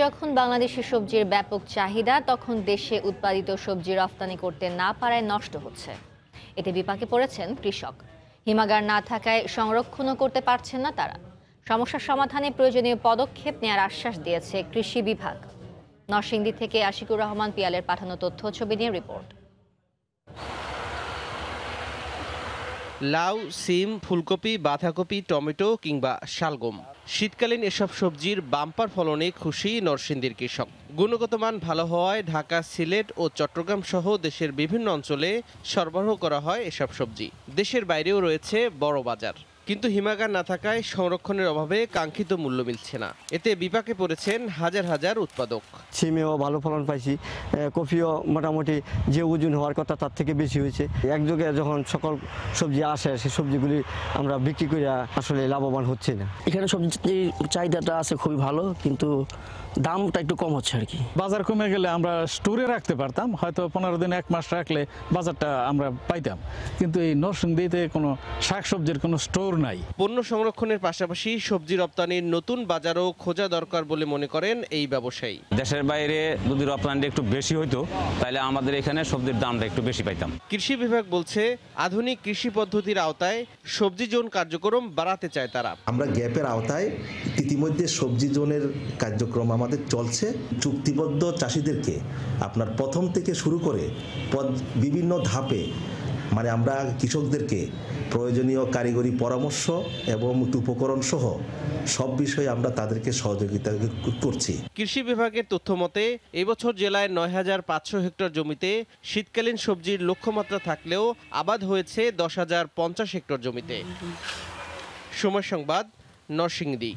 যখন বাংলাদেশি সবজির ব্যাপক চাহিদা, তখন দেশে উৎপাদিত সবজি রফতানি করতে না পারায় নষ্ট হচ্ছে। এতে বিপাকে পড়েছেন কৃষক। হিমাগার না থাকায় সংরক্ষণও করতে পারছেন না তারা। সমস্যার সমাধানে প্রয়োজনীয় পদক্ষেপ নেওয়ার আশ্বাস দিয়েছে কৃষি বিভাগ। নরসিংদী থেকে আশিকুর রহমান পিয়ালের পাঠানো তথ্য ছবি নিয়ে রিপোর্ট। লাউ, সিম, ফুলকপি, বাঁধাকপি, টমেটো কিংবা শালগম, শীতকালীন এসব সবজির বাম্পার ফলনে খুশি নরসিংদীর কৃষক। গুণগত মান ভালো হওয়ায় ঢাকা, সিলেট ও চট্টগ্রাম সহ দেশের বিভিন্ন অঞ্চলে সরবরাহ করা হয় এসব সবজি। দেশের বাইরেও রয়েছে বড় বাজার, কিন্তু হিমাগার না থাকায় সংরক্ষণের অভাবে কাঙ্ক্ষিত মূল্য মিলছে না। এতে বিপাকে পড়েছেন হাজার হাজার উৎপাদক। সিমেও ভালো ফলন পাইছি, কফিও মোটামুটি যে ওজন হওয়ার কথা তার থেকে বেশি হয়েছে। একযোগে যখন সকল সবজি আসে, সেই সবজিগুলি আমরা বিক্রি করে আসলে লাভবান হচ্ছে না। এখানে সবজির চাহিদাটা আছে খুবই ভালো, কিন্তু দামটা একটু কম হচ্ছে আর কি। বাজার কমে গেলে আমরা স্টোরে রাখতে পারতাম, হয়তো 15 দিন 1 মাস রাখলে বাজারটা আমরা পাইতাম, কিন্তু এই নরসিংদীতে কোনো শাকসবজির কোনো স্টোর নাই। পণ্য সংরক্ষণের পাশাপাশি সবজি রপ্তানির নতুন বাজারও খোঁজা দরকার বলে মনে করেন এই ব্যবসায়ী। দেশের বাইরে যদি রপ্তানি একটু বেশি হইতো তাহলে আমাদের এখানে সবজির দামটা একটু বেশি পাইতাম। কৃষি বিভাগ বলছে, আধুনিক কৃষি পদ্ধতির আওতায় সবজি জোন কার্যক্রম বাড়াতে চায় তারা। আমরা গ্যাপের আওতায় ইতিমধ্যে সবজি জোনের কার্যক্রম আমাদের চলছে। চুক্তিবদ্ধ চাষিদেরকে আপনার প্রথম থেকে শুরু করে বিভিন্ন ধাপে আমরা কৃষকদেরকে প্রয়োজনীয় কারিগরি পরামর্শ এবং উপকরণ সহ সব বিষয়ে আমরা তাদেরকে সহযোগিতা করছি। কৃষি বিভাগের তথ্য মতে এবছর জেলায় ৯,৫০০ হেক্টর জমিতে শীতকালীন সবজির লক্ষ্যমাত্রা থাকলেও আবাদ হয়েছে 10,050 হেক্টর জমিতে। সময় সংবাদ, নরসিংদী।